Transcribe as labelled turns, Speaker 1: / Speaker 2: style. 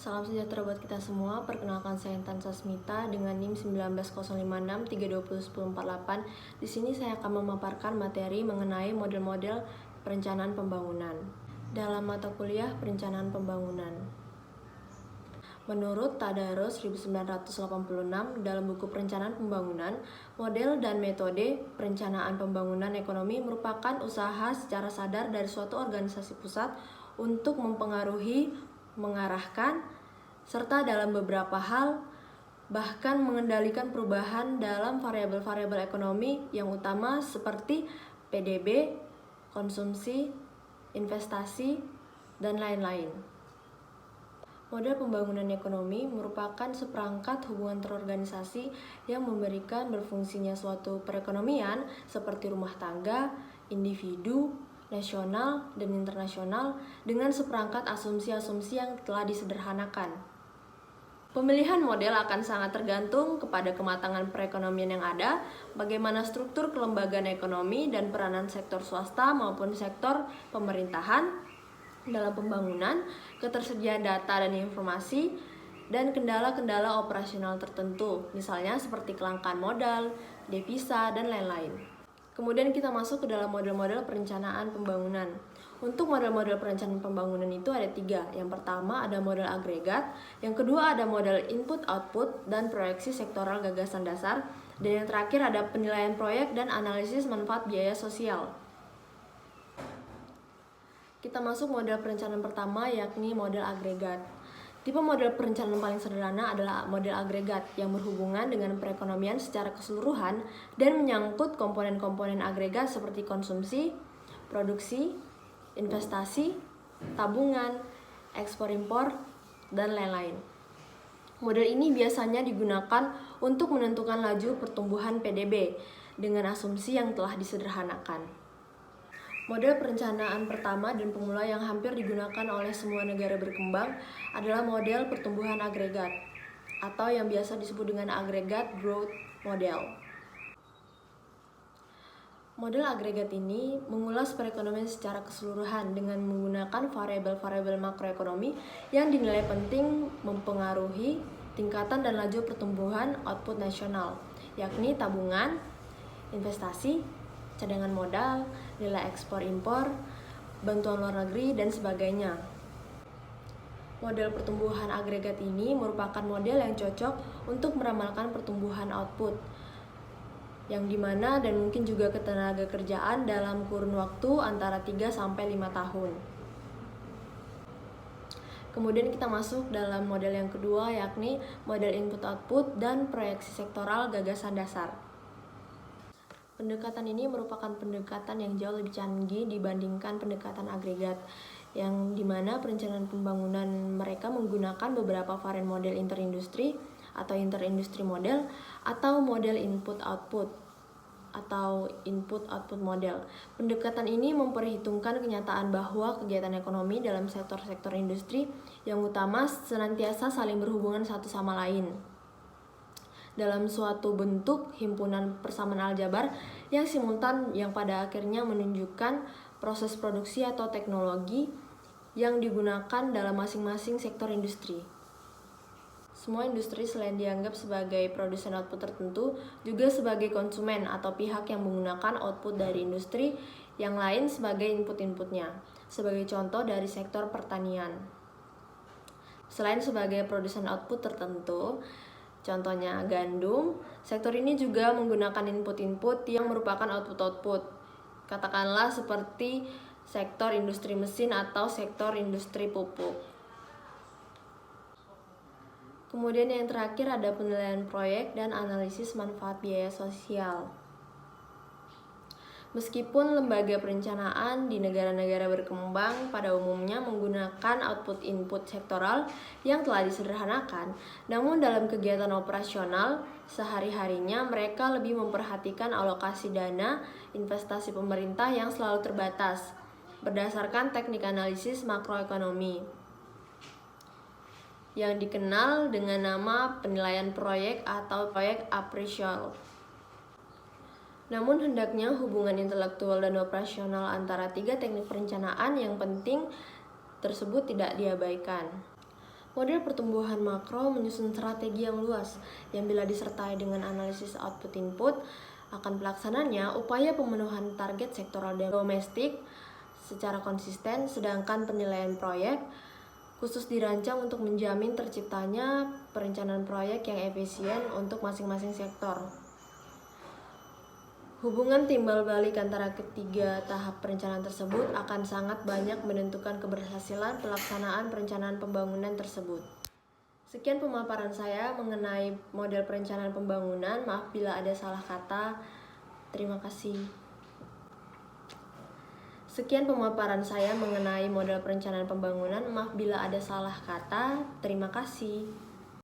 Speaker 1: Salam sejahtera buat kita semua. Perkenalkan saya Intan Sasmita dengan NIM 19056320148. Di sini saya akan memaparkan materi mengenai model-model perencanaan pembangunan dalam mata kuliah perencanaan pembangunan. Menurut Tadarus 1986 dalam buku Perencanaan Pembangunan, model dan metode perencanaan pembangunan ekonomi merupakan usaha secara sadar dari suatu organisasi pusat untuk mempengaruhi, mengarahkan, serta dalam beberapa hal bahkan mengendalikan perubahan dalam variabel-variabel ekonomi yang utama seperti PDB, konsumsi, investasi, dan lain-lain. Model pembangunan ekonomi merupakan seperangkat hubungan terorganisasi yang memberikan berfungsinya suatu perekonomian seperti rumah tangga, individu, nasional, dan internasional dengan seperangkat asumsi-asumsi yang telah disederhanakan. Pemilihan model akan sangat tergantung kepada kematangan perekonomian yang ada, bagaimana struktur kelembagaan ekonomi dan peranan sektor swasta maupun sektor pemerintahan dalam pembangunan, ketersediaan data dan informasi, dan kendala-kendala operasional tertentu, misalnya seperti kelangkaan modal, devisa, dan lain-lain. Kemudian kita masuk ke dalam model-model perencanaan pembangunan. Untuk model-model perencanaan pembangunan itu ada 3. Yang pertama ada model agregat, yang kedua ada model input-output dan proyeksi sektoral gagasan dasar, dan yang terakhir ada penilaian proyek dan analisis manfaat biaya sosial. Kita masuk model perencanaan pertama, yakni model agregat. Tipe model perencanaan paling sederhana adalah model agregat yang berhubungan dengan perekonomian secara keseluruhan dan menyangkut komponen-komponen agregat seperti konsumsi, produksi, investasi, tabungan, ekspor-impor, dan lain-lain. Model ini biasanya digunakan untuk menentukan laju pertumbuhan PDB dengan asumsi yang telah disederhanakan. Model perencanaan pertama dan pemula yang hampir digunakan oleh semua negara berkembang adalah model pertumbuhan agregat, atau yang biasa disebut dengan agregat growth model. Model agregat ini mengulas perekonomian secara keseluruhan dengan menggunakan variabel-variabel makroekonomi yang dinilai penting mempengaruhi tingkatan dan laju pertumbuhan output nasional, yakni tabungan, investasi, cadangan modal, nilai ekspor-impor, bantuan luar negeri, dan sebagainya. Model pertumbuhan agregat ini merupakan model yang cocok untuk meramalkan pertumbuhan output, yang dimana dan mungkin juga ketenaga kerjaan dalam kurun waktu antara 3-5 tahun. Kemudian kita masuk dalam model yang kedua, yakni model input-output dan proyeksi sektoral gagasan dasar. Pendekatan ini merupakan pendekatan yang jauh lebih canggih dibandingkan pendekatan agregat, yang dimana perencanaan pembangunan mereka menggunakan beberapa varian model interindustri atau interindustri model atau model input-output atau input-output model. Pendekatan ini memperhitungkan kenyataan bahwa kegiatan ekonomi dalam sektor-sektor industri yang utama senantiasa saling berhubungan satu sama lain dalam suatu bentuk himpunan persamaan aljabar yang simultan yang pada akhirnya menunjukkan proses produksi atau teknologi yang digunakan dalam masing-masing sektor industri. Semua industri selain dianggap sebagai produsen output tertentu juga sebagai konsumen atau pihak yang menggunakan output dari industri yang lain sebagai input-inputnya. Sebagai contoh dari sektor pertanian. Selain sebagai produsen output tertentu, contohnya gandum, sektor ini juga menggunakan input-input yang merupakan output-output. Katakanlah seperti sektor industri mesin atau sektor industri pupuk. Kemudian yang terakhir ada penilaian proyek dan analisis manfaat biaya sosial. Meskipun lembaga perencanaan di negara-negara berkembang pada umumnya menggunakan output input sektoral yang telah disederhanakan, namun dalam kegiatan operasional sehari-harinya mereka lebih memperhatikan alokasi dana investasi pemerintah yang selalu terbatas berdasarkan teknik analisis makroekonomi yang dikenal dengan nama penilaian proyek atau proyek appraisal. Namun hendaknya hubungan intelektual dan operasional antara 3 teknik perencanaan yang penting tersebut tidak diabaikan. Model pertumbuhan makro menyusun strategi yang luas, yang bila disertai dengan analisis output input, akan pelaksananya upaya pemenuhan target sektoral domestik secara konsisten, sedangkan penilaian proyek khusus dirancang untuk menjamin terciptanya perencanaan proyek yang efisien untuk masing-masing sektor. Hubungan timbal balik antara ketiga tahap perencanaan tersebut akan sangat banyak menentukan keberhasilan pelaksanaan perencanaan pembangunan tersebut. Sekian pemaparan saya mengenai model perencanaan pembangunan. Maaf bila ada salah kata. Terima kasih. Sekian pemaparan saya mengenai model perencanaan pembangunan. Maaf bila ada salah kata. Terima kasih.